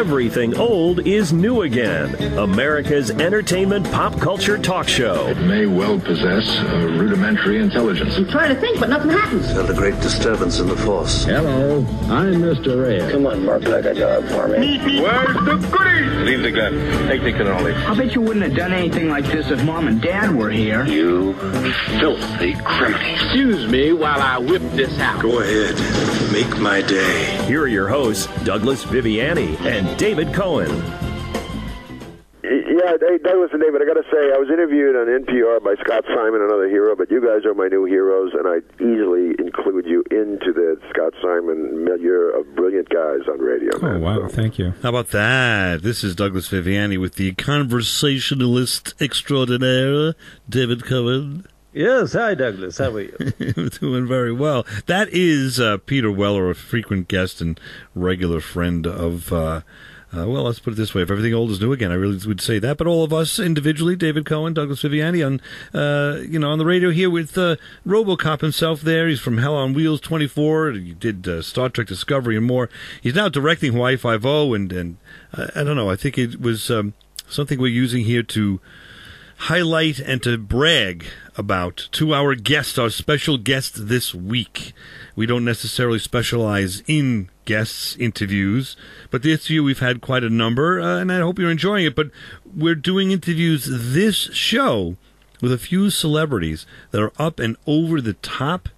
Everything old is new again. America's entertainment pop culture talk show. It may well possess a rudimentary intelligence. I'm trying to think, but nothing happens. Felt a great disturbance in the force. Hello, I'm Mr. Red. Come on, bark like a dog for me. Where's the goodies? Leave the gun. Take the cannoli. I bet you wouldn't have done anything like this if Mom and Dad were here. You filthy criminal. Excuse me while I whip this out. Go ahead. Make my day. Here are your hosts, Douglas Viviani and David Cohen. Yeah, Douglas and David, I got to say, I was interviewed on NPR by Scott Simon, another hero, but you guys are my new heroes, and I easily include you into the Scott Simon milieu of brilliant guys on radio. Oh, wow, thank you. How about that? This is Douglas Viviani with the conversationalist extraordinaire, David Cohen. Yes, hi, Douglas. How are you? Doing very well. That is Peter Weller, a frequent guest and regular friend of, well, let's put it this way. If everything old is new again, I really would say that. But all of us individually, David Cohen, Douglas Viviani, on, on the radio here with RoboCop himself there. He's from Hell on Wheels 24. He did Star Trek Discovery and more. He's now directing Hawaii Five-0, and I don't know. I think it was something we're using here to highlight and to brag about to our guest, our special guest this week. We don't necessarily specialize in guests interviews, but this year we've had quite a number, and I hope you're enjoying it. But we're doing interviews this show with a few celebrities that are up and over the top,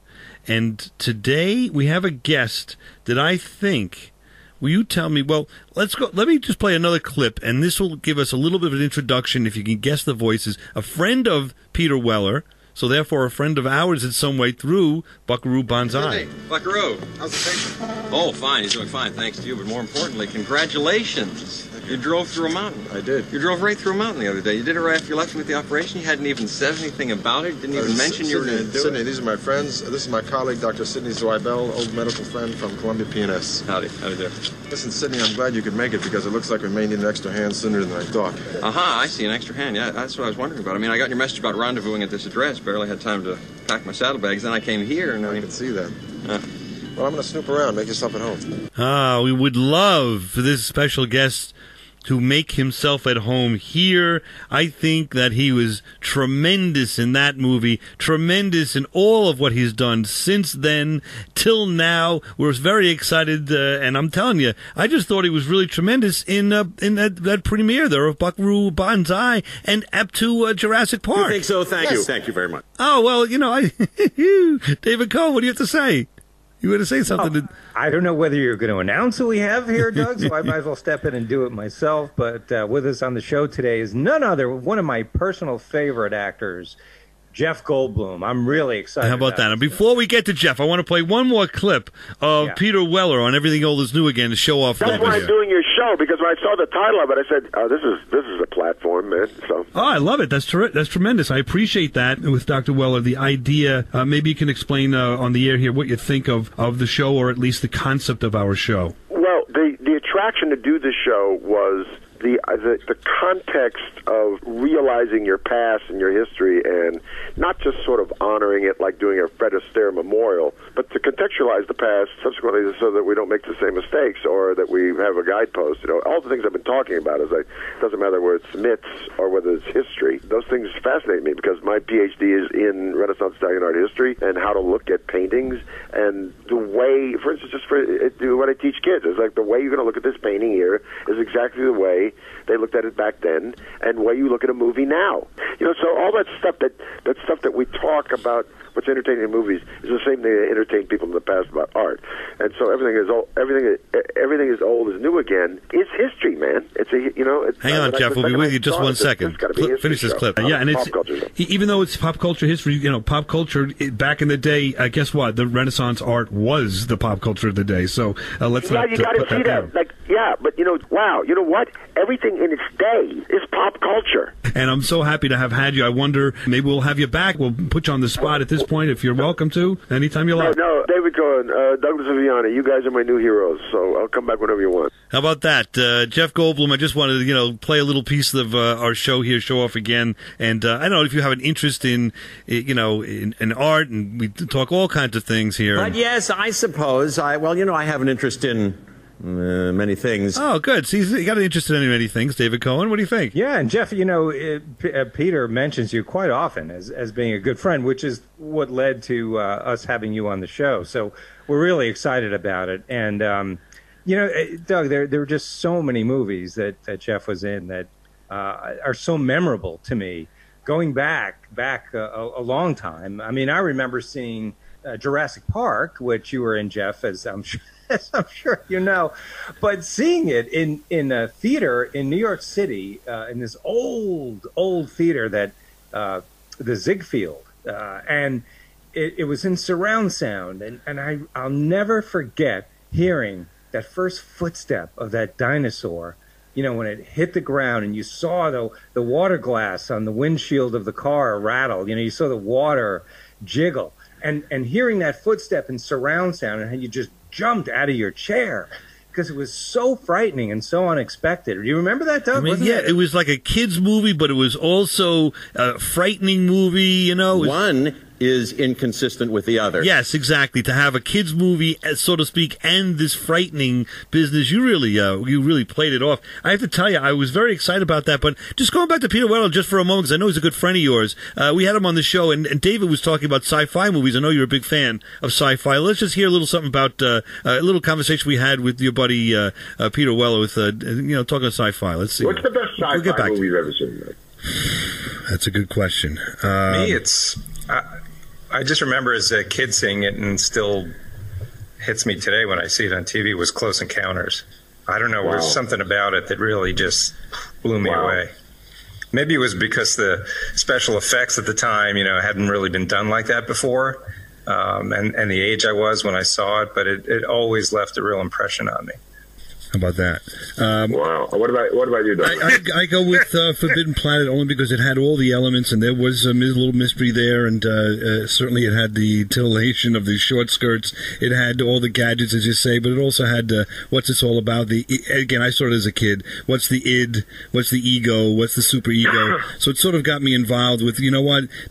and today we have a guest that I think... Will you tell me, well, let's go, let me just play another clip, and this will give us a little bit of an introduction, if you can guess the voices. A friend of Peter Weller, so therefore a friend of ours in some way through Buckaroo Banzai. Hey, Buckaroo, how's the patient? Oh, fine, he's doing fine, thanks to you, but more importantly, congratulations. You drove through a mountain. I did. You drove right through a mountain the other day. You did it right after you left me with the operation. You hadn't even said anything about it. Didn't even mention you were going to do Sydney, it. these are my friends. This is my colleague, Dr. Sidney Zweibel, old medical friend from Columbia PNS. Howdy there. Listen, Sydney, I'm glad you could make it because it looks like we may need an extra hand sooner than I thought. Aha, I see, an extra hand. Yeah, that's what I was wondering about. I mean, I got your message about rendezvousing at this address. Barely had time to pack my saddlebags. Then I came here and I could see that. Well, I'm going to snoop around. Make yourself at home. We would love for this special guest to make himself at home here. I think that he was tremendous in that movie, tremendous in all of what he's done since then till now. We're very excited, and I'm telling you, I just thought he was really tremendous in that premiere there of Buckaroo Banzai and up to Jurassic Park. You think so? Thank you. Thank you very much. Oh, well, David Cole, what do you have to say? You want to say something? I don't know whether you're going to announce who we have here, Doug, so I might as well step in and do it myself. But with us on the show today is none other, one of my personal favorite actors, Jeff Goldblum. I'm really excited. How about that? And before we get to Jeff, I want to play one more clip of Peter Weller on Everything Old is New Again to show off. That's why I'm doing your show, because when I saw the title of it, I said, "Oh, this is a platform, man." So. Oh, I love it. That's tremendous. I appreciate that with Dr. Weller. The idea, maybe you can explain on the air here what you think of the show, or at least the concept of our show. Well, the attraction to do this show was the context of realizing your past and your history, and not just sort of honoring it like doing a Fred Astaire memorial, but to contextualize the past subsequently so that we don't make the same mistakes, or that we have a guidepost. All the things I've been talking about is doesn't matter whether it's myths or whether it's history. Those things fascinate me because my PhD is in Renaissance Italian art history and how to look at paintings, and the way, for instance, just for what I teach kids is like the way you're going to look at this painting here is exactly the way they looked at it back then, and the way you look at a movie now. So all that stuff that we talk about, what's entertaining in movies, is the same thing that entertained people in the past about art. And so everything is old is new again. It's history, man. Hang on, Jeff. We'll be with you just 1 second. Finish this clip. Yeah, and it's even though it's pop culture history. Pop culture back in the day. Guess what? The Renaissance art was the pop culture of the day. So let's not. You got to see that. But wow. You know what? Everything in its day is pop culture. And I'm so happy to have had you. I wonder, maybe we'll have you back. We'll put you on the spot at this point if you're welcome to. Anytime you like. No, David Cohen, Douglas Viviani, you guys are my new heroes, so I'll come back whenever you want. How about that? Jeff Goldblum, I just wanted to, play a little piece of our show here, show off again. And I don't know if you have an interest in art, and we talk all kinds of things here. But yes, I suppose. I have an interest in many things. Oh, good. See, you got interested in many things, David Cohen. What do you think? Yeah, and Jeff, Peter mentions you quite often as being a good friend, which is what led to us having you on the show. So we're really excited about it. And, Doug, there were just so many movies that Jeff was in that are so memorable to me. Going back a long time. I mean, I remember seeing Jurassic Park, which you were in, Jeff, as I'm sure you know, but seeing it in a theater in New York City, in this old theater that the Ziegfeld, and it was in surround sound, and I'll never forget hearing that first footstep of that dinosaur. When it hit the ground and you saw the water glass on the windshield of the car rattle, you saw the water jiggle, and hearing that footstep in surround sound, and you just jumped out of your chair because it was so frightening and so unexpected. Do you remember that, Doug? It was like a kid's movie, but it was also a frightening movie, One is inconsistent with the other. Yes, exactly. To have a kids movie, so to speak, and this frightening business, you really played it off. I have to tell you, I was very excited about that. But just going back to Peter Weller just for a moment, because I know he's a good friend of yours. We had him on the show, and David was talking about sci-fi movies. I know you're a big fan of sci-fi. Let's just hear a little something about a little conversation we had with your buddy Peter Weller with talking sci-fi. Let's see. What's the best sci-fi movie you've ever seen? That's a good question. Me, it's. I just remember as a kid seeing it, and still hits me today when I see it on TV, was Close Encounters. I don't know, there's something about it that really just blew me away. Maybe it was because the special effects at the time, hadn't really been done like that before, and the age I was when I saw it, but it always left a real impression on me. How about that? Wow. What about you, Doug? I go with Forbidden Planet only because it had all the elements, and there was a little mystery there, and certainly it had the titillation of the short skirts. It had all the gadgets, as you say, but it also had what's this all about? Again, I saw it as a kid. What's the id? What's the ego? What's the super ego? So it sort of got me involved with,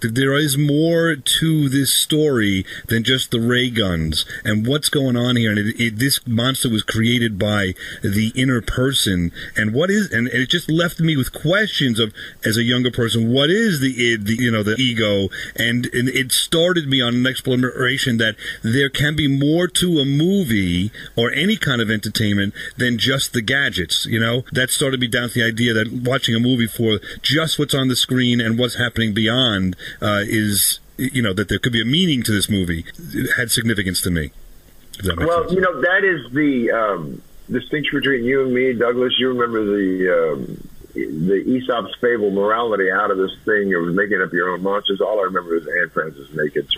there is more to this story than just the ray guns and what's going on here. And this monster was created by the inner person, and it just left me with questions of, as a younger person, what is the id, the ego, and it started me on an exploration that there can be more to a movie or any kind of entertainment than just the gadgets. That started me down to the idea that watching a movie for just what's on the screen and what's happening beyond is, that there could be a meaning to this movie. It had significance to me. Well, that is the distinction between you and me, Douglas. You remember the Aesop's fable morality out of this thing of making up your own monsters. All I remember is Anne Francis naked.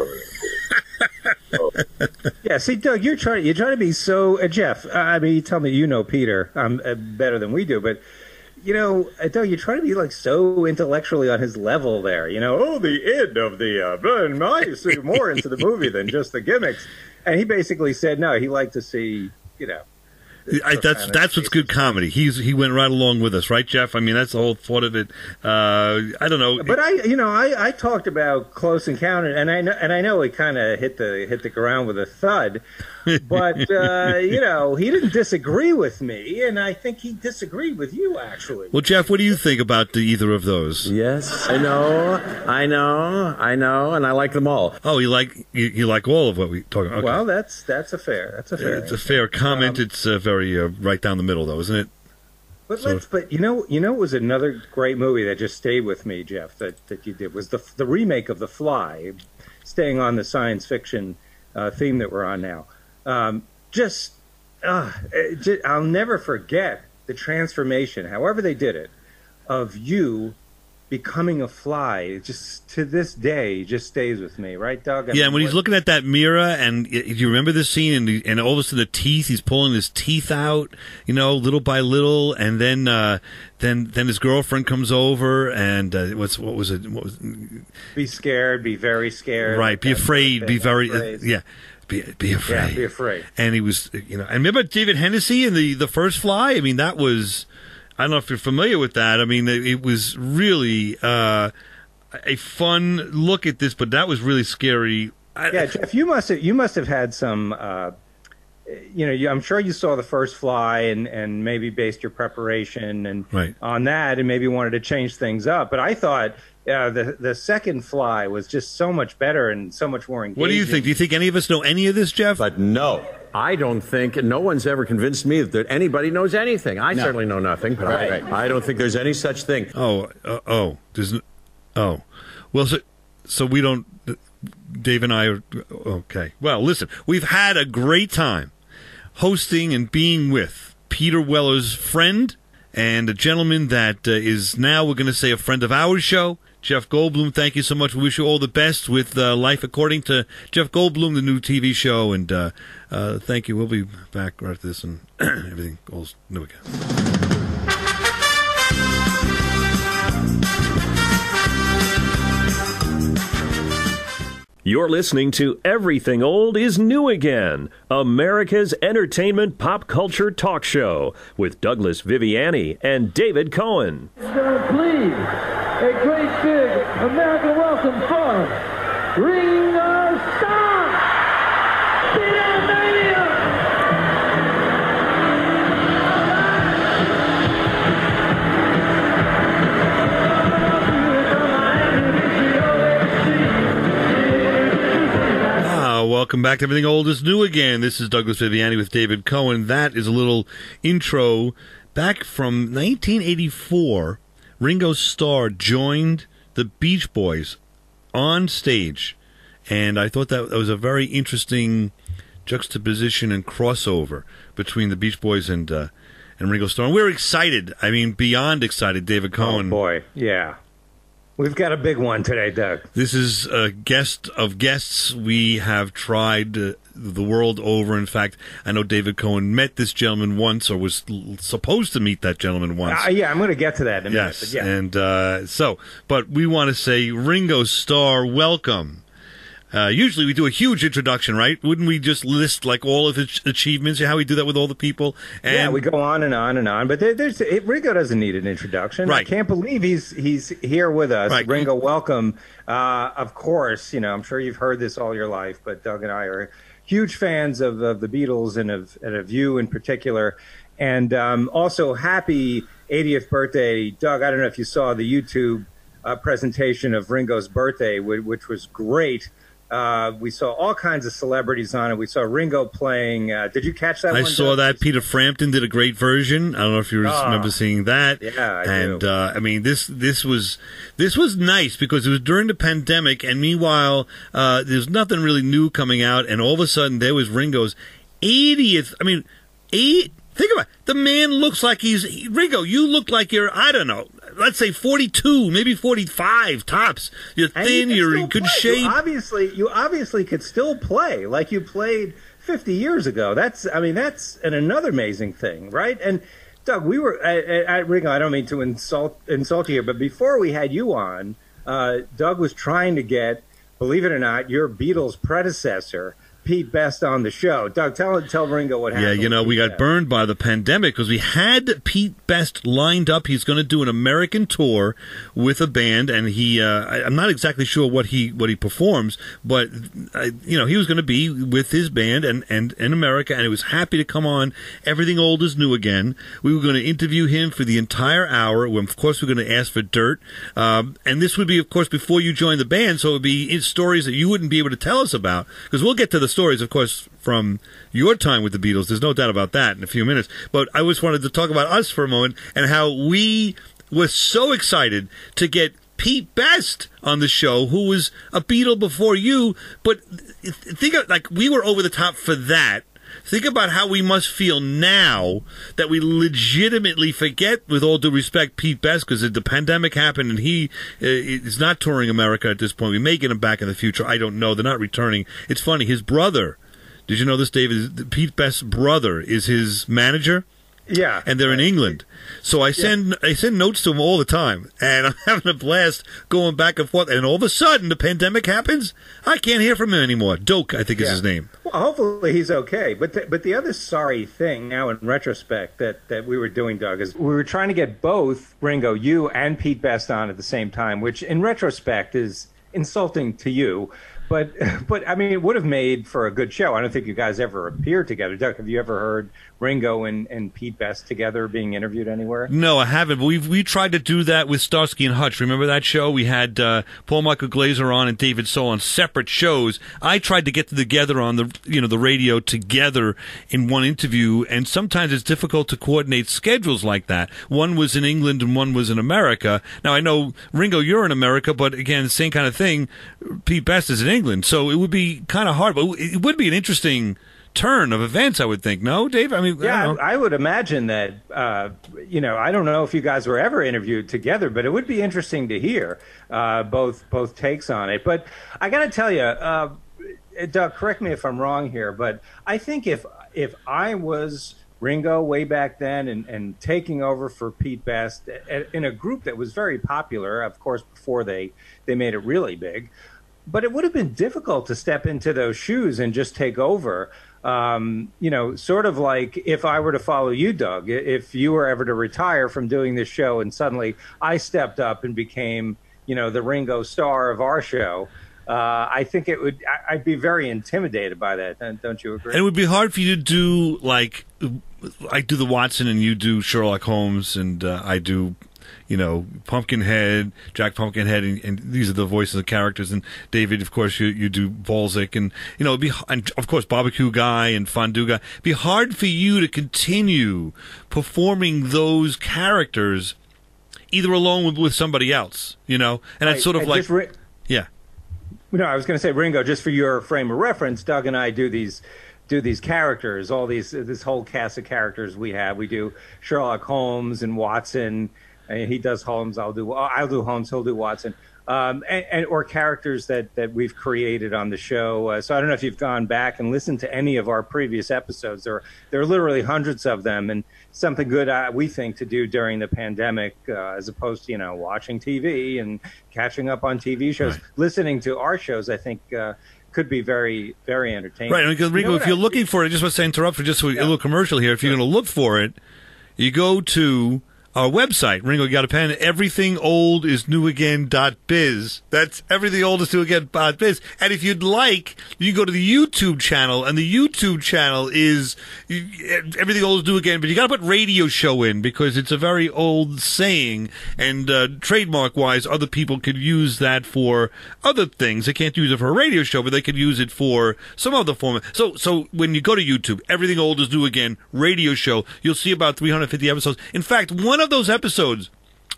Yeah, see, Doug, you're trying to be so Jeff. I mean, you tell me Peter better than we do, but Doug, you're trying to be like so intellectually on his level there. The id of the I see more into the movie than just the gimmicks. And he basically said no, he liked to see that's what's good comedy. He went right along with us, right, Jeff? I mean, that's the whole thought of it. I don't know, but I talked about Close Encounter, and I know it kind of hit the ground with a thud, but he didn't disagree with me, and I think he disagreed with you actually. Well, Jeff, what do you think about either of those? Yes, I know, and I like them all. Oh, you like all of what we talk about? Okay. Well, that's a fair it's a fair comment. It's very right down the middle, though, isn't it? But it was another great movie that just stayed with me, Jeff. That you did was the remake of The Fly, staying on the science fiction theme that we're on now. I'll never forget the transformation, however they did it, of you becoming a fly. It just to this day just stays with me, right, Doug? And when he's looking at that mirror, and you remember this scene, and all of a sudden the teeth, he's pulling his teeth out, little by little, and then his girlfriend comes over, and what was it? Be scared, be very scared. Right, be afraid, be very Be afraid. Yeah, be afraid. And he was, and remember David Hennessy in the first Fly? I mean, that was, I don't know if you're familiar with that. I mean, it was really a fun look at this, but that was really scary. Yeah, Jeff, you must have had some I'm sure you saw the first Fly and maybe based your preparation and on that and maybe wanted to change things up. But I thought the second Fly was just so much better and so much more engaging. What do you think? Do you think any of us know any of this, Jeff? But no. I don't think, and no one's ever convinced me that anybody knows anything. I certainly know nothing, but I don't think there's any such thing. Well, so we don't, Dave and I are, okay. Well, listen, we've had a great time hosting and being with Peter Weller's friend and a gentleman that is now, we're going to say, a friend of our show, Jeff Goldblum. Thank you so much. We wish you all the best with Life According to Jeff Goldblum, the new TV show. And thank you. We'll be back right after this, and everything goes new again. You're listening to Everything Old is New Again, America's entertainment pop culture talk show with Douglas Viviani and David Cohen. Please, a great big American welcome for Ringo Starr! Welcome back to Everything Old is New Again. This is Douglas Viviani with David Cohen. That is a little intro. Back from 1984, Ringo Starr joined the Beach Boys on stage. And I thought that was a very interesting juxtaposition and crossover between the Beach Boys and Ringo Starr. And we're excited. I mean, beyond excited, David Cohen. Oh, boy. Yeah. We've got a big one today, Doug. This is a guest of guests. We have tried the world over. In fact, I know David Cohen met this gentleman once, or was supposed to meet that gentleman once. Yeah, I'm going to get to that in a minute. Yes, and but we want to say, Ringo Starr, welcome. Usually we do a huge introduction, right? Wouldn't we just list like all of his achievements? How we do that with all the people? And yeah, we go on and on and on. But Ringo doesn't need an introduction. Right. I can't believe he's here with us. Right. Ringo, welcome. Of course, I'm sure you've heard this all your life, but Doug and I are huge fans of the Beatles and of you in particular. And also, happy 80th birthday, Doug. I don't know if you saw the YouTube presentation of Ringo's birthday, which was great. We saw all kinds of celebrities on it. We saw Ringo playing. Did you catch that one? I saw that. Peter Frampton did a great version. I don't know if you remember seeing that. Yeah, I do. I mean, this was nice because it was during the pandemic, and meanwhile, there's nothing really new coming out, and all of a sudden there was Ringo's 80th. I mean, think about it. The man looks like Ringo. You look like you're, I don't know, let's say 42, maybe 45 tops. You're thin, you're in good shape. You obviously could still play like you played 50 years ago. That's another amazing thing, right? And Doug, we were at Ringo. I don't mean to insult you here, but before we had you on, Doug was trying to get, believe it or not, your Beatles predecessor, Pete Best, on the show. Doug, tell Ringo what happened. Yeah, we got burned by the pandemic because we had Pete Best lined up. He's going to do an American tour with a band, and I'm not exactly sure what he performs, but he was going to be with his band and in America, and he was happy to come on Everything Old is New Again. We were going to interview him for the entire hour. Of course, we're going to ask for dirt, and this would be, of course, before you joined the band, so it would be stories that you wouldn't be able to tell us about, because we'll get to the stories, of course, from your time with the Beatles. There's no doubt about that in a few minutes. But I just wanted to talk about us for a moment and how we were so excited to get Pete Best on the show, who was a Beatle before you. But think of, like, we were over the top for that. Think about how we must feel now that we legitimately forget, with all due respect, Pete Best, because the pandemic happened and he is not touring America at this point. We may get him back in the future. I don't know. They're not returning. It's funny. His brother, did you know this, David? Pete Best's brother is his manager. Yeah. And they're in England. So I send notes to him all the time, and I'm having a blast going back and forth. And all of a sudden, the pandemic happens. I can't hear from him anymore. Doak, I think is his name. Well, hopefully he's okay. But the other sorry thing now in retrospect that we were doing, Doug, is we were trying to get both Ringo, you, and Pete Best on at the same time, which in retrospect is insulting to you. But I mean, it would have made for a good show. I don't think you guys ever appeared together. Doug, have you ever heard Ringo and Pete Best together being interviewed anywhere? No, I haven't. But we tried to do that with Starsky and Hutch. Remember that show? We had Paul Michael Glaser on and David Soul on separate shows. I tried to get them together on the radio together in one interview, and sometimes it's difficult to coordinate schedules like that. One was in England and one was in America. Now I know Ringo, you're in America, but again, same kind of thing. Pete Best is in England, so it would be kind of hard. But it would be an interesting turn of events, I would think. No, Dave? I mean, yeah, I would imagine that, I don't know if you guys were ever interviewed together, but it would be interesting to hear both takes on it. But I got to tell you, Doug, correct me if I'm wrong here, but I think if I was Ringo way back then and taking over for Pete Best in a group that was very popular, of course, before they made it really big, but it would have been difficult to step into those shoes and just take over. Sort of like if I were to follow you, Doug, if you were ever to retire from doing this show and suddenly I stepped up and became, the Ringo star of our show, I think I'd be very intimidated by that. Don't you agree? And it would be hard for you to do, like, I do the Watson and you do Sherlock Holmes and I do, Pumpkinhead, Jack Pumpkinhead, and these are the voices of characters. And David, of course, you do Balzac, and and of course Barbecue Guy and Fondue Guy. It'd be hard for you to continue performing those characters either alone with somebody else, and that's sort of like, yeah. No, I was going to say, Ringo, just for your frame of reference, Doug and I do these characters, this whole cast of characters we have. We do Sherlock Holmes and Watson. He does Holmes. I'll do Holmes. He'll do Watson, or characters that we've created on the show. So I don't know if you've gone back and listened to any of our previous episodes. There are literally hundreds of them, and something good we think to do during the pandemic, as opposed to watching TV and catching up on TV shows. Right. Listening to our shows, I think. Could be very, very entertaining. Right, because Ringo, if you're looking for it, just want to interrupt for just a little commercial here. If you're going to look for it, you go to our website. Ringo, you got a pen? everythingoldisnewagain.biz. That's everythingoldisnewagain.biz. And if you'd like, you can go to the YouTube channel, and the YouTube channel is Everything Old is New Again, but you got to put radio show in because it's a very old saying, and trademark-wise, other people could use that for other things. They can't use it for a radio show, but they could use it for some other format. So when you go to YouTube, Everything Old is New Again, radio show, you'll see about 350 episodes. In fact, one of those episodes,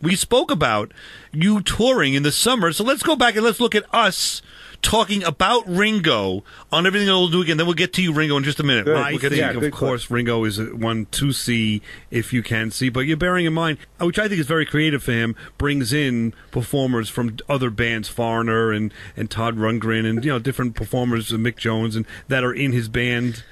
we spoke about you touring in the summer. So let's go back and let's look at us talking about Ringo on Everything Old is New Again. Then we'll get to you, Ringo, in just a minute. Of course, Ringo is one to see if you can see. But you're bearing in mind, which I think is very creative for him, brings in performers from other bands, Foreigner and Todd Rundgren, and different performers, Mick Jones, and that are in his band.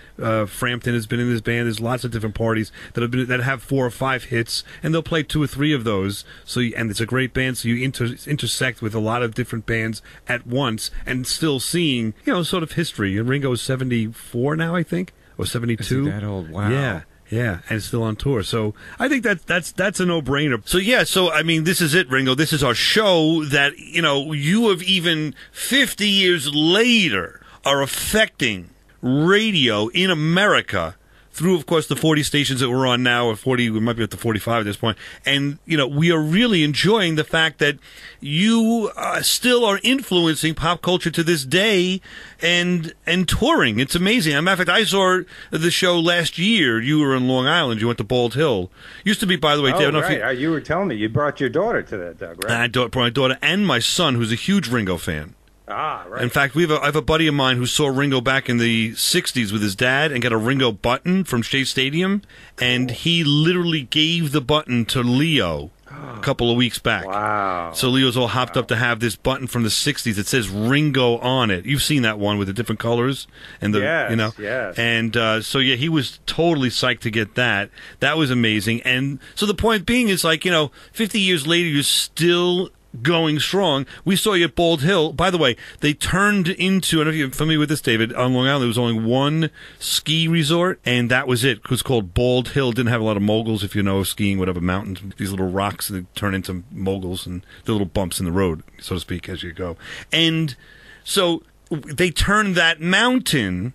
Frampton has been in his band. There's lots of different parties that have 4 or 5 hits, and they'll play 2 or 3 of those. And it's a great band, so you intersect with a lot of different bands at once, and still seeing sort of history. And Ringo is 74 now, I think, or 72. Is he that old? Wow. Yeah, and still on tour. So I think that's a no-brainer. So I mean, this is it, Ringo. This is our show that you have even 50 years later are affecting radio in America through, of course, the 40 stations that we're on now, or 40, we might be up to 45 at this point. And, we are really enjoying the fact that you still are influencing pop culture to this day and touring. It's amazing. As a matter of fact, I saw the show last year. You were in Long Island. You went to Bald Hill. Used to be, by the way, Dave. Right. You were telling me you brought your daughter to that, Doug, right? I brought my daughter and my son, who's a huge Ringo fan. Ah, right. In fact, I have a buddy of mine who saw Ringo back in the 60s with his dad and got a Ringo button from Shea Stadium, and he literally gave the button to Leo a couple of weeks back. Wow. So Leo's all hopped up to have this button from the 60s that says Ringo on it. You've seen that one with the different colors and yes. And he was totally psyched to get that. That was amazing. And so the point being is 50 years later, you're still going strong. We saw you at Bald Hill. By the way, they turned into, I don't know if you're familiar with this, David, on Long Island, there was only one ski resort, and that was it. It was called Bald Hill. Didn't have a lot of moguls, if you know skiing, whatever, mountains, these little rocks that turn into moguls, and the little bumps in the road, so to speak, as you go. And so they turned that mountain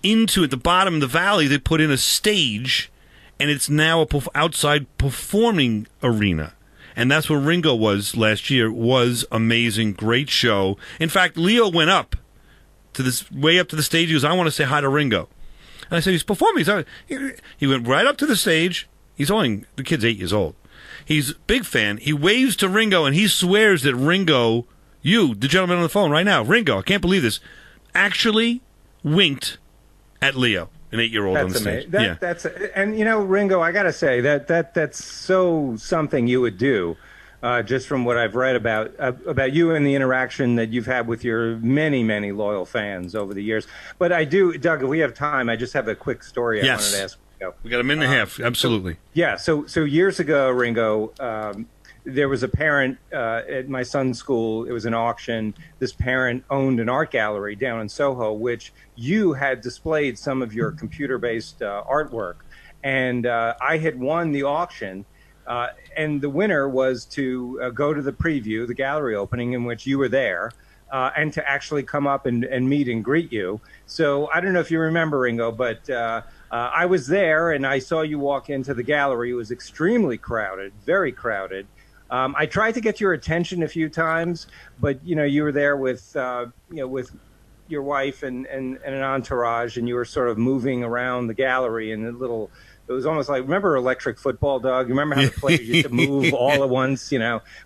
into, at the bottom of the valley, they put in a stage, and it's now a outside performing arena. And that's where Ringo was last year. Was amazing, great show. In fact, Leo went up to this, way up to the stage. He goes, I want to say hi to Ringo. And I said, he's performing. He went right up to the stage. The kid's 8 years old. He's a big fan. He waves to Ringo, and he swears that Ringo, the gentleman on the phone right now, Ringo, I can't believe this, actually winked at Leo, an 8-year-old on the stage. And Ringo, I got to say that's so something you would do, just from what I've read about you and the interaction that you've had with your many, many loyal fans over the years. But I do, Doug, if we have time, I just have a quick story I wanted to ask. We got a minute and a half. Absolutely. So years ago, Ringo, there was a parent at my son's school. It was an auction. This parent owned an art gallery down in Soho, which you had displayed some of your computer-based artwork. And I had won the auction, and the winner was to go to the preview, the gallery opening, in which you were there, and to actually come up and meet and greet you. So I don't know if you remember, Ringo, but I was there, and I saw you walk into the gallery. It was extremely crowded, very crowded. I tried to get your attention a few times, but you were there with with your wife and an entourage, and you were sort of moving around the gallery in a little. It was almost like, remember electric football, Doug? You remember how the players used to move all at once,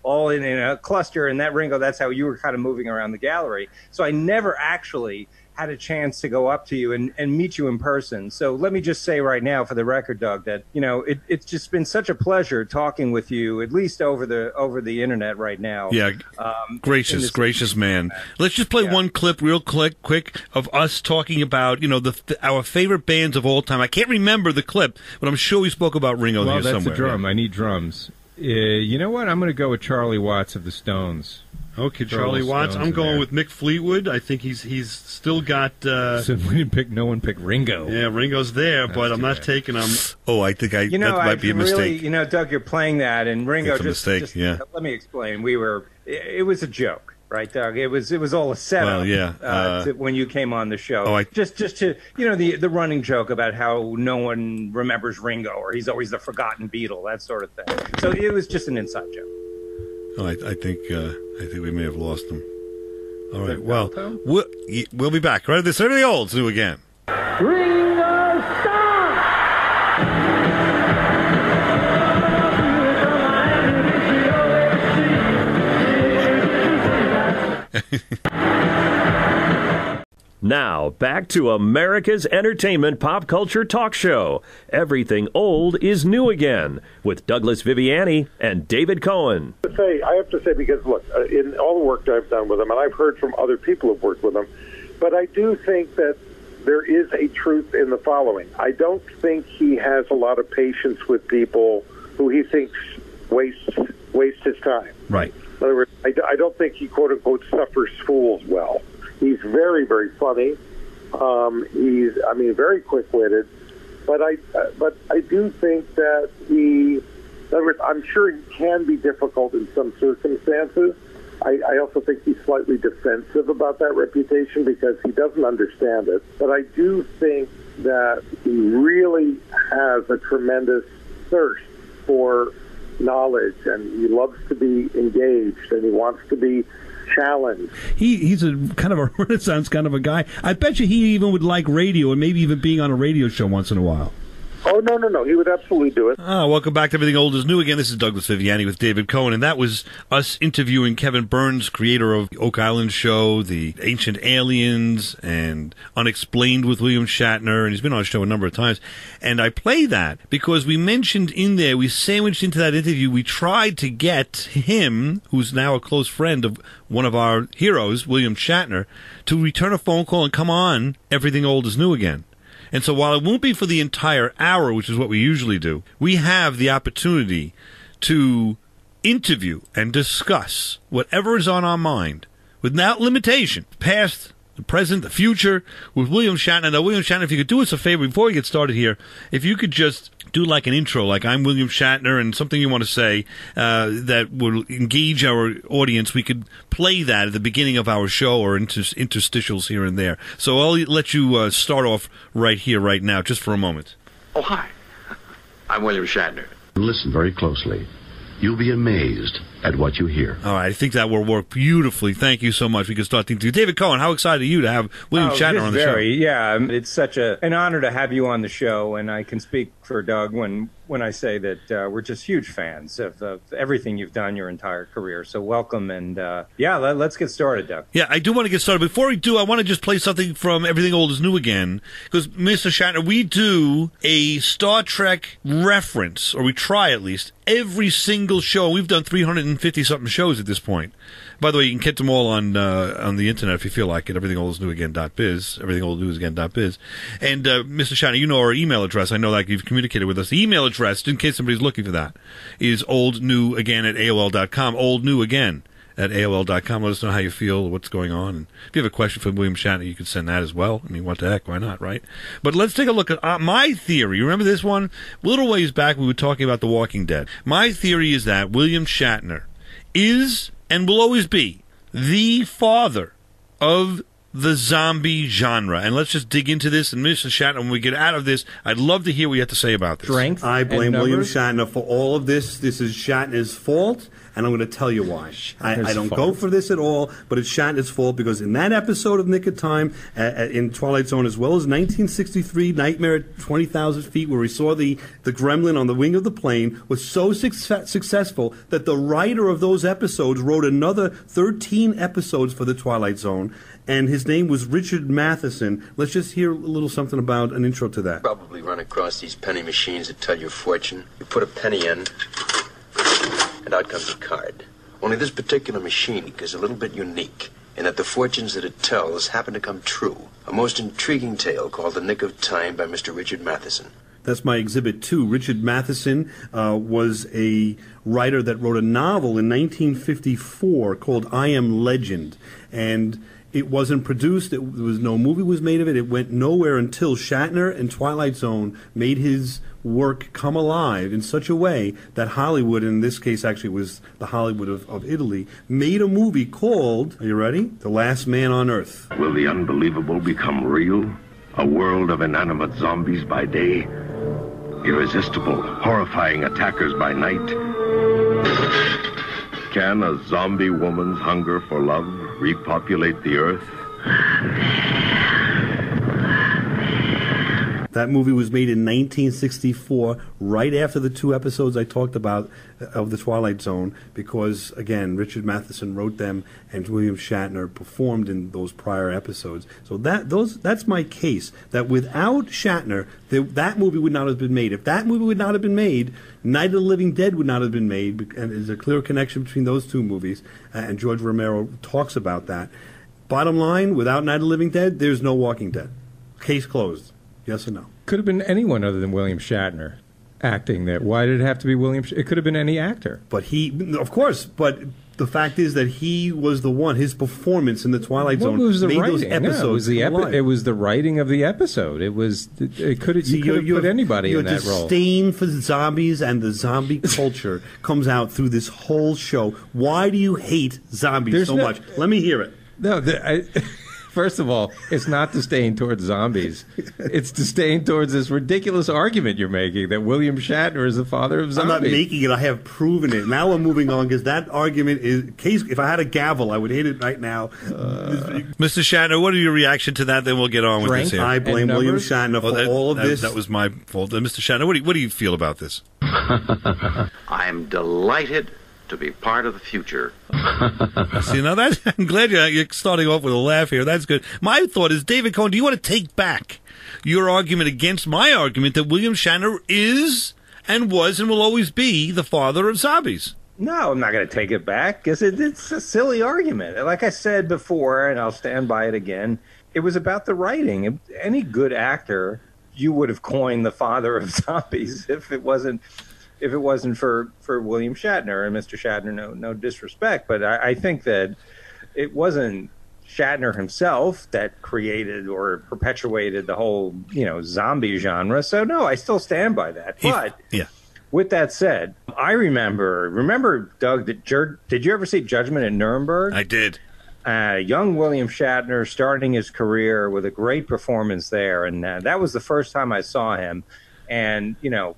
all in a cluster, and that, Ringo, that's how you were kind of moving around the gallery. So I never actually had a chance to go up to you and meet you in person. So let me just say right now, for the record, Doug, that it's just been such a pleasure talking with you, at least over the internet right now. Yeah, gracious man. Let's just play one clip real quick of us talking about our favorite bands of all time. I can't remember the clip, but I'm sure we spoke about Ringo there somewhere. Well, that's a drum. I need drums. You know what? I'm going to go with Charlie Watts of the Stones. Okay, Charlie Watts. I'm going with Mick Fleetwood. I think he's still got. So no one picked Ringo. Yeah, Ringo's there, but I'm not taking him. Oh, I think that might be a mistake. Really, Doug, you're playing that, and Ringo. It's a mistake. Yeah. Let me explain. It was a joke, right, Doug? It was all a setup. Well, when you came on the show, just to the running joke about how no one remembers Ringo, or he's always the forgotten Beatle, that sort of thing. So it was just an inside joke. Oh, I think we may have lost them. All right. Well, we'll be back. Right? This everything old to do again. Ringo Starr! Now, back to America's entertainment pop culture talk show. Everything old is new again, with Douglas Viviani and David Cohen. I have to say, because, look, in all the work I've done with him, and I've heard from other people who've worked with him, but I do think that there is a truth in the following. I don't think he has a lot of patience with people who he thinks waste his time. Right. In other words, I don't think he, quote-unquote, suffers fools well. He's very, very funny. He's very quick-witted. But I do think that in other words, I'm sure he can be difficult in some circumstances. I also think he's slightly defensive about that reputation because he doesn't understand it. But I do think that he really has a tremendous thirst for knowledge, and he loves to be engaged, and he wants to be challenged. He's a kind of a Renaissance kind of a guy. I bet you he even would like radio, and maybe even being on a radio show once in a while. Oh, no. He would absolutely do it. Welcome back to Everything Old is New again. This is Douglas Viviani with David Cohen, and that was us interviewing Kevin Burns, creator of the Oak Island Show, The Ancient Aliens, and Unexplained with William Shatner, and he's been on the show a number of times. And I play that because we mentioned in there, we sandwiched into that interview, we tried to get him, who's now a close friend of one of our heroes, William Shatner, to return a phone call and come on Everything Old is New again. And so while it won't be for the entire hour, which is what we usually do, we have the opportunity to interview and discuss whatever is on our mind without limitation, past the present, the future, with William Shatner. Now, William Shatner, if you could do us a favor before we get started here, if you could just do like an intro, like I'm William Shatner, and something you want to say that will engage our audience, we could play that at the beginning of our show or interstitials here and there. So I'll let you start off right here, right now, just for a moment. Oh, hi. I'm William Shattner. Listen very closely. You'll be amazed at what you hear. All right, I think that will work beautifully. Thank you so much. We can start thinking. David Cohen, how excited are you to have William Shatner on the show? Yeah, it's such an honor to have you on the show, and I can speak for Doug when I say that we're just huge fans of everything you've done your entire career. So welcome, and let's get started, Doug. Yeah, I do want to get started. Before we do, I want to just play something from Everything Old is New Again, because, Mr. Shatner, we do a Star Trek reference, or we try at least, every single show. We've done 350-something shows at this point. By the way, you can get them all on the internet if you feel like it, everythingoldisnewagain.biz, everythingoldisnewagain.biz. And, Mr. Shatner, you know our email address. I know that you've communicated with us. The email address, in case somebody's looking for that, is oldnewagain@AOL.com, oldnewagain@AOL.com. Let us know how you feel, what's going on. And if you have a question for William Shatner, you can send that as well. I mean, what the heck, why not, right? But let's take a look at my theory. Remember this one? A little ways back, we were talking about The Walking Dead. My theory is that William Shatner is and will always be the father of the zombie genre. And let's just dig into this. And Mr. Shatner, when we get out of this, I'd love to hear what you have to say about this. I blame William Shatner for all of this. This is Shatner's fault, and I'm going to tell you why. I don't go for this at all, but it's Shatner's fault because in that episode of Nick of Time, in Twilight Zone, as well as 1963 Nightmare at 20,000 Feet, where we saw the gremlin on the wing of the plane, was so successful that the writer of those episodes wrote another 13 episodes for the Twilight Zone, and his name was Richard Matheson. Let's just hear a little something about an intro to that. Probably run across these penny machines that tell your fortune. You put a penny in, and out comes a card. Only this particular machine is a little bit unique in that the fortunes that it tells happen to come true. A most intriguing tale called The Nick of Time by Mr. Richard Matheson. That's my Exhibit 2. Richard Matheson was a writer that wrote a novel in 1954 called I Am Legend. And it wasn't produced. There was no movie was made of it. It went nowhere until Shatner and Twilight Zone made his work come alive in such a way that Hollywood, in this case actually was the Hollywood of Italy, made a movie called, are you ready? The Last Man on Earth. Will the unbelievable become real? A world of inanimate zombies by day, irresistible, horrifying attackers by night. Can a zombie woman's hunger for love repopulate the earth? That movie was made in 1964, right after the 2 episodes I talked about of The Twilight Zone, because, again, Richard Matheson wrote them and William Shatner performed in those prior episodes. So that's my case, that without Shatner, that movie would not have been made. If that movie would not have been made, Night of the Living Dead would not have been made, and there's a clear connection between those 2 movies, and George Romero talks about that. Bottom line, without Night of the Living Dead, there's no Walking Dead. Case closed. Yes or no? Could have been anyone other than William Shatner acting there. Why did it have to be William It could have been any actor. But of course, but the fact is that he was the one, his performance in the Twilight Zone made those episodes it was the writing of the episode. You could have put anybody in that role. Your disdain for zombies and the zombie culture comes out through this whole show. Why do you hate zombies so much? Let me hear it. No, first of all, it's not disdain towards zombies. It's disdain towards this ridiculous argument you're making that William Shatner is the father of zombies. I'm not making it. I have proven it. Now we're moving on because that argument is if I had a gavel, I would hit it right now. Mr. Shatner, what are your reaction to that? Then we'll get on with this here. I blame William Shatner for all of this. That was my fault. Mr. Shatner, what do you feel about this? I'm delighted to be part of the future. See, now I'm glad you're starting off with a laugh here. That's good. My thought is, David Cohen, do you want to take back your argument against my argument that William Shatner is and was and will always be the father of zombies? No, I'm not going to take it back because it's a silly argument. Like I said before, and I'll stand by it again, it was about the writing. Any good actor, you would have coined the father of zombies if it wasn't for William Shatner. And Mr. Shatner, no disrespect, but I think that it wasn't Shatner himself that created or perpetuated the whole, zombie genre. So, no, I still stand by that. But with that said, I remember, Doug, did you ever see Judgment at Nuremberg? I did. Young William Shatner starting his career with a great performance there. And that was the first time I saw him. And,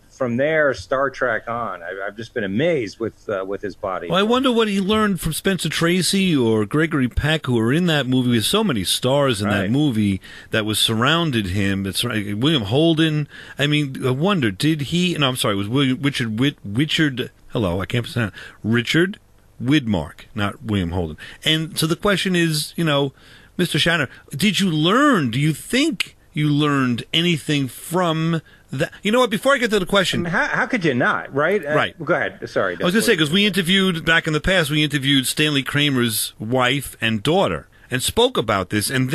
from there, Star Trek on, I've just been amazed with his body. Well, I wonder what he learned from Spencer Tracy or Gregory Peck, who were in that movie with so many stars in that movie that was surrounded him. It's William Holden. I mean, I wonder, did he? No, I'm sorry, it was Richard. Hello, I can't pronounce Richard Widmark, not William Holden. And so the question is, Mr. Shatner, did you learn? Do you think you learned anything from that? You know what? Before I get to the question, how could you not? Right. Right. Go ahead. Sorry. I was going to say, because we interviewed Stanley Kramer's wife and daughter and spoke about this, and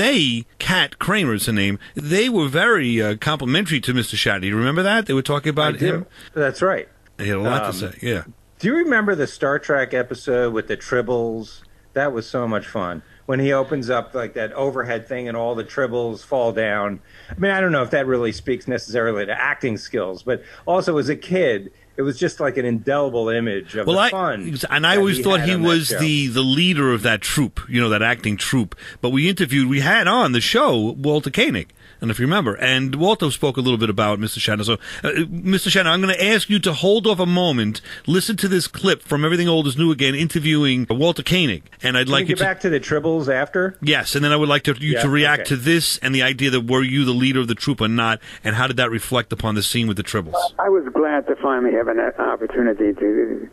Kat Kramer's her name, they were very complimentary to Mr. Shatner. You remember that? They were talking about him. That's right. They had a lot to say. Yeah. Do you remember the Star Trek episode with the Tribbles? That was so much fun. When he opens up like that overhead thing and all the Tribbles fall down. I mean, I don't know if that really speaks necessarily to acting skills, but also as a kid, it was just like an indelible image of the fun. And I always thought he was the leader of that troupe, that acting troupe. But we had on the show Walter Koenig. And if you remember, and Walter spoke a little bit about Mr. Shattner. So, Mr. Shattner, I'm going to ask you to hold off a moment, listen to this clip from Everything Old is New Again, interviewing Walter Koenig. And I'd like you to get back to the Tribbles after. Yes, and then I would like you to react to this and the idea that were you the leader of the troupe or not, and how did that reflect upon the scene with the Tribbles? I was glad to finally have an opportunity to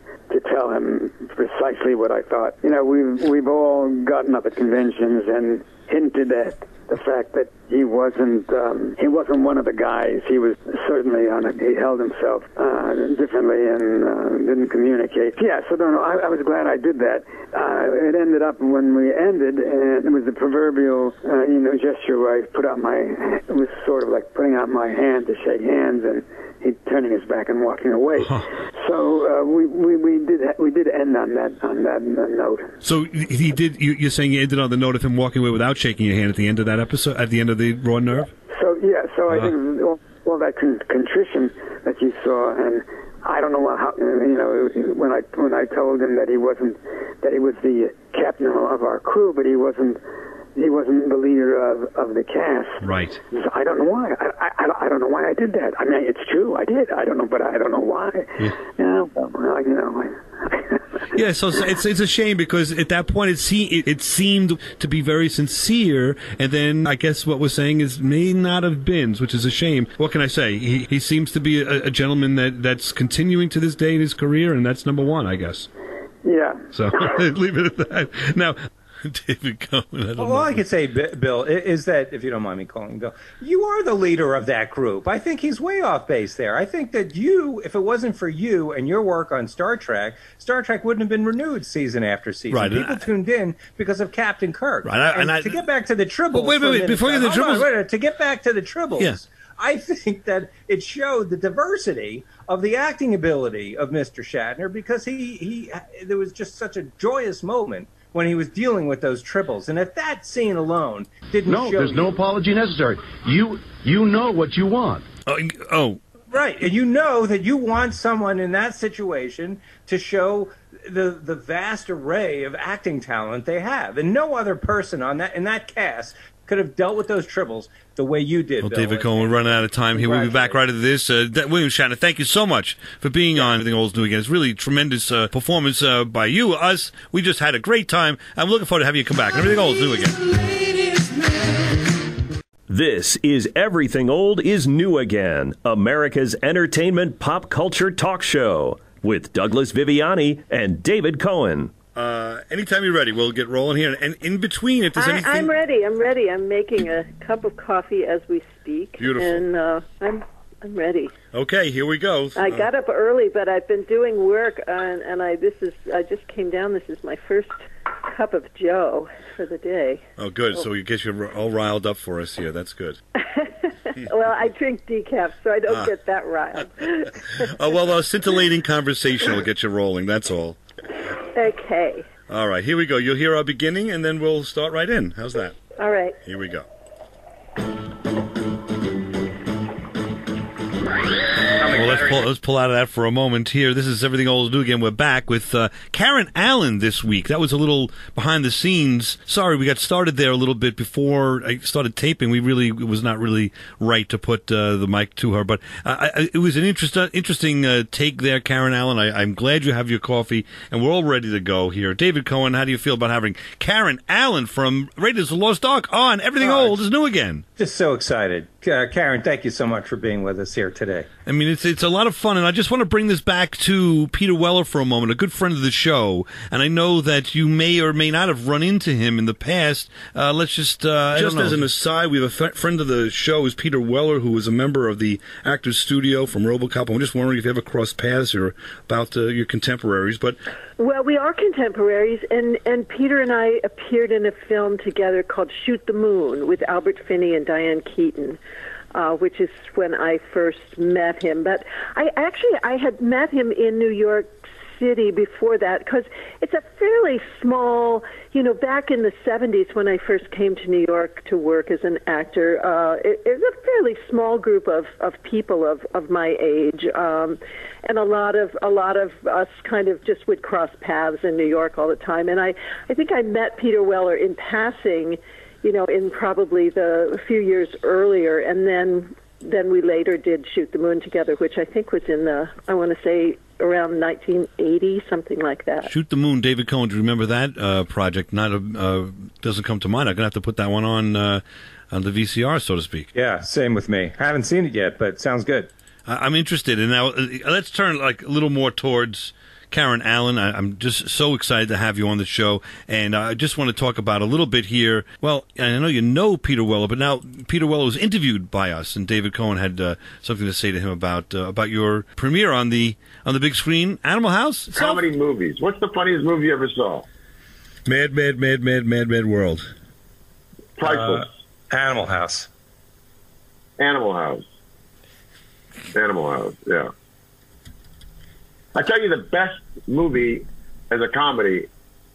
tell him precisely what I thought. We've all gotten up at conventions and hinted at the fact that he wasn't one of the guys. He was certainly he held himself differently and didn't communicate. Yeah, so I was glad I did that. It ended up when we ended, and it was the proverbial gesture where I it was sort of like putting out my hand to shake hands, and he turning his back and walking away. So we did end on that note. So he did. You're saying you ended on the note of him walking away without shaking your hand at the end of that episode, at the end of the Raw Nerve. So I think all that contrition that you saw, and I don't know how when I told him that he was the captain of our crew, but he wasn't the leader of the cast. Right. So I don't know why. I don't know why I did that. I mean, it's true, I did. I don't know, but I don't know why. Yeah, so it's a shame because at that point it seemed to be very sincere, and then I guess what we're saying is may not have been, which is a shame. What can I say? He seems to be a gentleman that's continuing to this day in his career, and that's number one, I guess. Yeah. So leave it at that. Now, David Cohen. All I could say, Bill, is that, if you don't mind me calling Bill, you are the leader of that group. I think he's way off base there. I think that if it wasn't for you and your work on Star Trek wouldn't have been renewed season after season. Right. People tuned in because of Captain Kirk. Right. To get back to the Tribbles. Wait. Before you get to the Tribbles. To get back to the Tribbles. Yeah. I think that it showed the diversity of the acting ability of Mr. Shatner because there was just such a joyous moment when he was dealing with those Tribbles. And if that scene alone didn't show there's no apology necessary. You know what you want. Oh. Right. And you know that you want someone in that situation to show the vast array of acting talent they have. And no other person in that cast could have dealt with those Tribbles the way you did, Well, Bill. David Cohen, we're running out of time here. We'll be back right after this. William Shatner, thank you so much for being on Everything Old is New Again. It's really tremendous performance by you, us. We just had a great time. I'm looking forward to having you come back. Everything Old is New Again. This is Everything Old is New Again, America's entertainment pop culture talk show with Douglas Viviani and David Cohen. Anytime you're ready, we'll get rolling here. And in between, if there's anything... I'm ready. I'm making a cup of coffee as we speak. Beautiful. And I'm ready. Okay, here we go. I got up early, but I've been doing work, and I just came down. This is my first cup of Joe for the day. Oh, good. So you get you all riled up for us here. That's good. Well, I drink decaf, so I don't get that riled. Well, a scintillating conversation will get you rolling. That's all. Okay. All right, here we go. You'll hear our beginning, and then we'll start right in. How's that? All right. Here we go. Well, let's pull out of that for a moment here. This is Everything Old is New Again. We're back with Karen Allen this week. That was a little behind the scenes. Sorry, we got started there a little bit before I started taping. It was not really right to put the mic to her, but it was an interesting take there, Karen Allen. I'm glad you have your coffee, and we're all ready to go here. David Cohen, how do you feel about having Karen Allen from Raiders of the Lost Ark on Everything Old is New Again? Just so excited. Karen, thank you so much for being with us here today. I mean, it's a lot of fun, and I just want to bring this back to Peter Weller for a moment, a good friend of the show, and I know that you may or may not have run into him in the past. Let's just as an aside, we have a friend of the show is Peter Weller, who was a member of the Actors Studio from RoboCop. I'm just wondering if you ever crossed paths or about your contemporaries, but... Well, we are contemporaries, and Peter and I appeared in a film together called Shoot the Moon with Albert Finney and Diane Keaton, which is when I first met him. But I had met him in New York City before that, because it's a fairly small, back in the 70s when I first came to New York to work as an actor, it was a fairly small group of people of my age, and a lot of us kind of just would cross paths in New York all the time. And I think I met Peter Weller in passing, in probably a few years earlier, and then we later did Shoot the Moon together, which I think was in I want to say, around 1980, something like that. Shoot the Moon, David Cohen. Do you remember that project? Doesn't come to mind. I'm going to have to put that one on the VCR, so to speak. Yeah, same with me. I haven't seen it yet, but it sounds good. I'm interested. And now let's turn a little more towards Karen Allen. I'm just so excited to have you on the show, and I just want to talk about a little bit here. Well, I know you know Peter Weller, but now Peter Weller was interviewed by us, and David Cohen had something to say to him about your premiere on the big screen, Animal House. Comedy movies. What's the funniest movie you ever saw? Mad World. Priceless. Animal House. Animal House. Yeah. I tell you, the best movie as a comedy,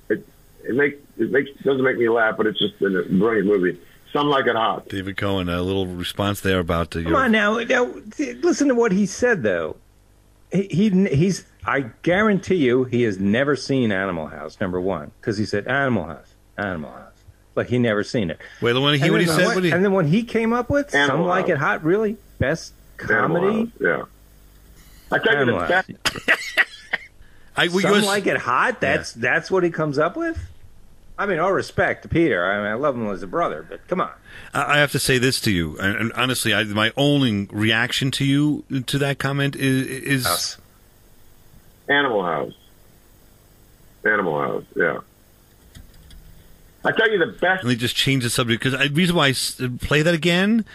it doesn't make me laugh, but it's just a brilliant movie. Some Like It Hot. David Cohen, a little response there about Come on now, listen to what he said though. He's I guarantee you he has never seen Animal House, number one, because he said Animal House, like he never seen it. Wait, when he said, and then when he came up with Some Like It Hot, really best comedy. Yeah. I tell you the best. Some Like It Hot. That's what he comes up with. I mean, all respect to Peter. I mean, I love him as a brother, but come on. I have to say this to you, and honestly, my only reaction to that comment is House. Animal House. Yeah. I tell you the best. Let me just change the subject, because the reason why I play that again,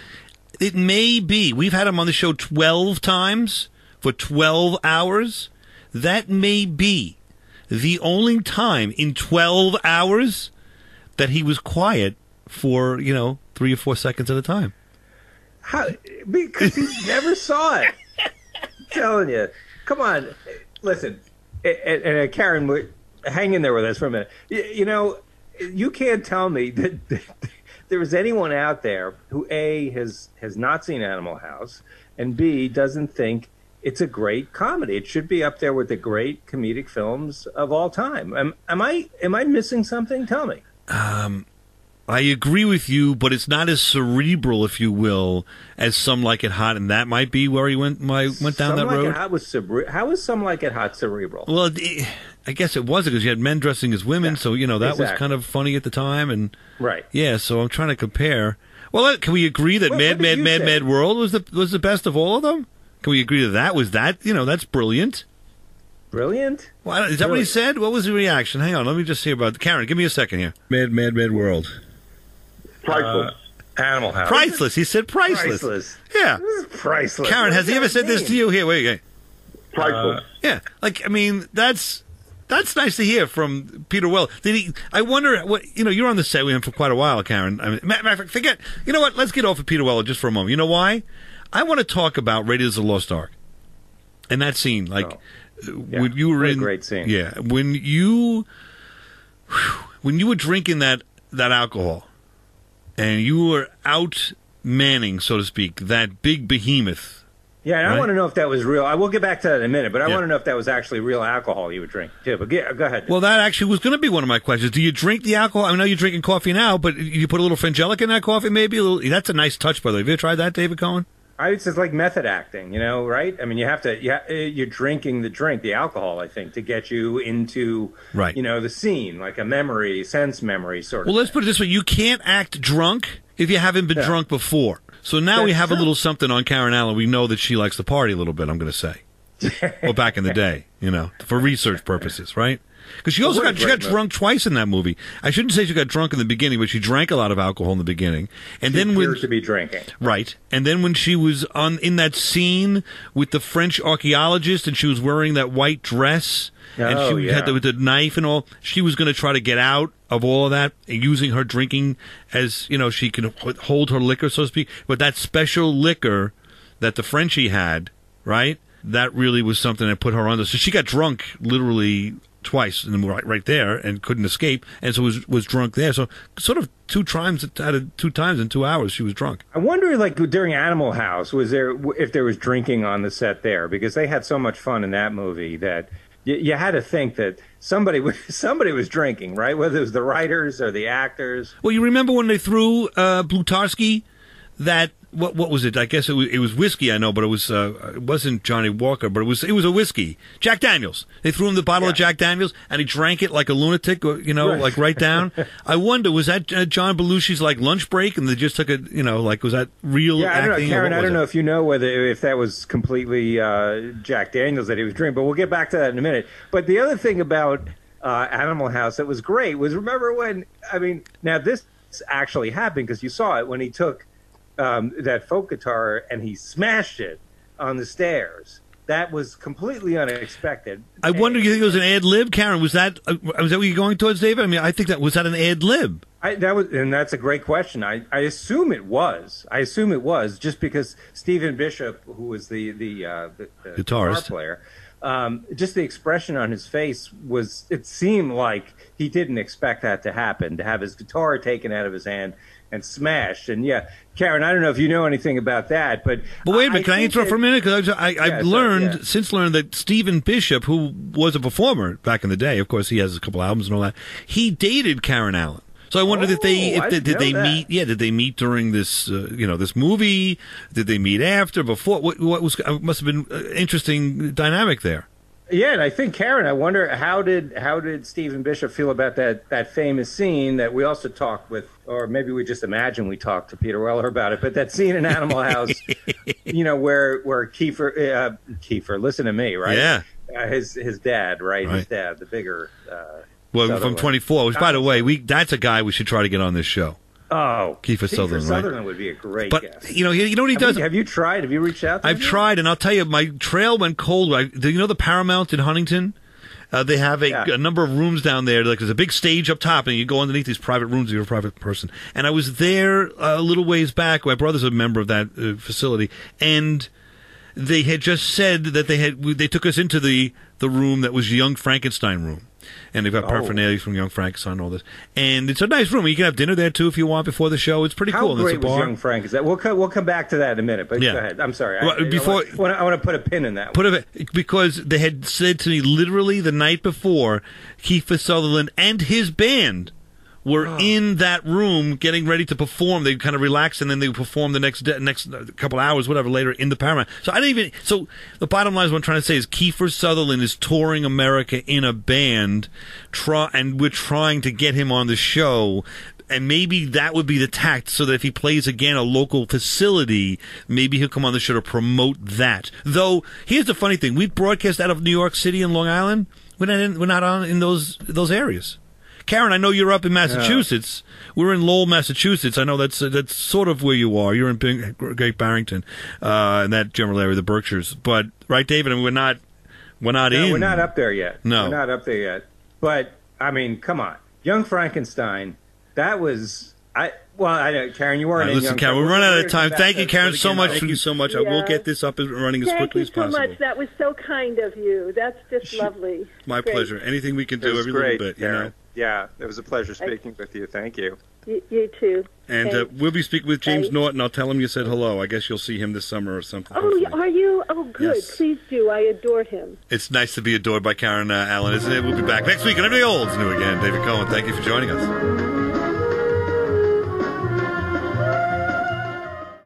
it may be we've had him on the show 12 times for 12 hours. That may be the only time in 12 hours that he was quiet for, 3 or 4 seconds at a time. How? Because he never saw it. I'm telling you. Come on. Listen, and Karen, hang in there with us for a minute. You can't tell me that there is anyone out there who, A, has not seen Animal House, and B, doesn't think it's a great comedy. It should be up there with the great comedic films of all time. Am I missing something? Tell me. I agree with you, but it's not as cerebral, if you will, as Some Like It Hot, and that might be where he went down that road. How is Some Like It Hot cerebral? Well, I guess it wasn't, because you had men dressing as women, so that was kind of funny at the time, and right. Yeah, so I'm trying to compare. Well, can we agree that Mad World was the best of all of them? Can we agree that was that? That's brilliant. Brilliant? Well, is that what he said? What was the reaction? Hang on, let me just hear about Karen. Give me a second here. Mad World. Priceless. Animal House. Priceless. He said priceless. Yeah. This is priceless. Karen, has he ever said this to you? Here, wait. Priceless. Yeah. That's nice to hear from Peter Weller. I wonder what, you're on the set with him for quite a while, Karen. I mean, matter of fact, forget, you know what? Let's get off of Peter Weller just for a moment. You know why? I want to talk about Raiders of the Lost Ark. And that scene, when you were in... great scene. Yeah. When you when you were drinking that alcohol, and you were out manning, so to speak, that big behemoth. Yeah, and right? I want to know if that was real. I will get back to that in a minute, but I want to know if that was actually real alcohol you would drink, too. But go ahead. Well, that actually was going to be one of my questions. Do you drink the alcohol? I know you're drinking coffee now, but you put a little frangelic in that coffee, maybe? That's a nice touch, by the way. Have you ever tried that, David Cohen? It's just like method acting, right? I mean, you're drinking the alcohol, I think, to get you into, right. The scene, like a sense memory sort of. Well, let's put it this way. You can't act drunk if you haven't been drunk before. So now we have a little something on Karen Allen. We know that she likes to party a little bit, I'm going to say. Well, back in the day, for research purposes, right? Because she also got drunk twice in that movie. I shouldn't say she got drunk in the beginning, but she drank a lot of alcohol in the beginning. And she then appears to be drinking. Right. And then when she was in that scene with the French archaeologist and she was wearing that white dress and she had with the knife and all, she was going to try to get out of all of that, using her drinking as, she can hold her liquor, so to speak. But that special liquor that the Frenchie had, right, that really was something that put her under. So she got drunk literally twice in the movie, right there, and couldn't escape, and so was drunk there. So sort of 2 times in 2 hours she was drunk. I wonder, like during Animal House, if there was drinking on the set there, because they had so much fun in that movie that you had to think that somebody was drinking, right? Whether it was the writers or the actors. Well, you remember when they threw Blutarsky that. What was it? I guess it was whiskey. I know, but it wasn't Johnny Walker. But it was a whiskey. Jack Daniels. They threw him the bottle of Jack Daniels, and he drank it like a lunatic. Like right down. I wonder, was that John Belushi's like lunch break, and they just took it? Was that real? Yeah, acting? I don't know, Karen. I don't know if you know if that was completely Jack Daniels that he was drinking. But we'll get back to that in a minute. But the other thing about Animal House that was great was, remember when? I mean, now this actually happened because you saw it when he took that folk guitar and he smashed it on the stairs. That was completely unexpected. I wonder, you think it was an ad lib, Karen? Was that what you're going towards, David? I mean, I think was that an ad lib? And that's a great question. I assume it was. Just because Stephen Bishop, who was the guitar player, just the expression on his face it seemed like he didn't expect that to happen, to have his guitar taken out of his hand and smashed. And Karen, I don't know if you know anything about that, but wait a minute, can I interrupt for a minute? Because I've since learned that Stephen Bishop, who was a performer back in the day, of course he has a couple albums and all that, he dated Karen Allen. So I wondered if they meet? Yeah, did they meet during this this movie? Did they meet after, before? What was must have been an interesting dynamic there. Yeah, and I think, Karen, I wonder how did Stephen Bishop feel about that famous scene that we also talked with, or maybe we just imagine we talked to Peter Weller about it, but that scene in Animal House, where Kiefer, listen to me, right? Yeah. His dad, right? His dad, the bigger. Well, from 24, which, by the way, that's a guy we should try to get on this show. Oh, Kiefer Sutherland, right? Sutherland would be a great guest. But you know what he does? Have you tried? Have you reached out to him? I've tried, and I'll tell you, my trail went cold. Do you know the Paramount in Huntington? They have a number of rooms down there. Like, there's a big stage up top, and you go underneath these private rooms if you're a private person. And I was there a little ways back. My brother's a member of that facility, and they had just said that they took us into the room that was Young Frankenstein room. And they've got paraphernalia from Young Frankenstein and all this. And it's a nice room. You can have dinner there, too, if you want, before the show. It's pretty cool. How great was Young Frankenstein? We'll come back to that in a minute, but go ahead. I'm sorry. Well, I want to put a pin in that one. Because they had said to me literally the night before, Kiefer Sutherland and his band were in that room getting ready to perform. They kind of relaxed, and then they would perform the next couple hours, whatever, later in the Paramount. So the bottom line is what I'm trying to say is Kiefer Sutherland is touring America in a band, and we're trying to get him on the show. And maybe that would be the tact, so that if he plays again a local facility, maybe he'll come on the show to promote that. Though, here's the funny thing. We broadcast out of New York City and Long Island. We're not on in those areas. Karen, I know you're up in Massachusetts. We're in Lowell, Massachusetts. I know that's sort of where you are. You're in Great Barrington, in that general area, the Berkshires. But right, David, I mean, we're not in. We're not up there yet. No, we're not up there yet. But I mean, come on, Young Frankenstein. That was Karen, you weren't. Listen, Karen, we're running out of time. Thank you, Karen, so much. Thank you so much. I will get this up and running as quickly as possible. Thank you so much. That was so kind of you. That's just lovely. My pleasure. Anything we can do, every little bit, you know. Yeah, it was a pleasure speaking with you. Thank you. You too. And Thanks. we'll be speaking with James Bye. Norton. I'll tell him you said hello. I guess you'll see him this summer or something. Oh, hopefully. are you? Oh, good. Yes. Please do. I adore him. It's nice to be adored by Karen Allen, isn't it? We'll be back next week and Everything Old is New Again. David Cohen, thank you for joining us.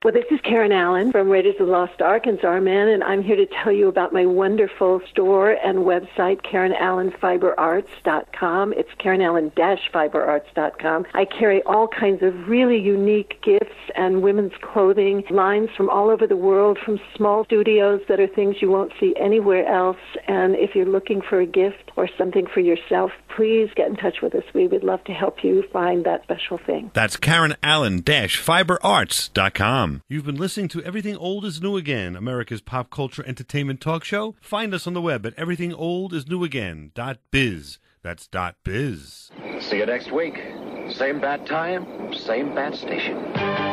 Well, this is Karen Allen from Raiders of the Lost Ark and Czarman, and I'm here to tell you about my wonderful store and website, KarenAllenFiberArts.com. It's KarenAllen-FiberArts.com. I carry all kinds of really unique gifts and women's clothing lines from all over the world, from small studios that are things you won't see anywhere else. And if you're looking for a gift or something for yourself, please get in touch with us. We would love to help you find that special thing. That's KarenAllen-FiberArts.com. You've been listening to Everything Old is New Again, America's pop culture entertainment talk show. Find us on the web at everythingoldisnewagain.biz. That's .biz. See you next week. Same bat time, same bat station.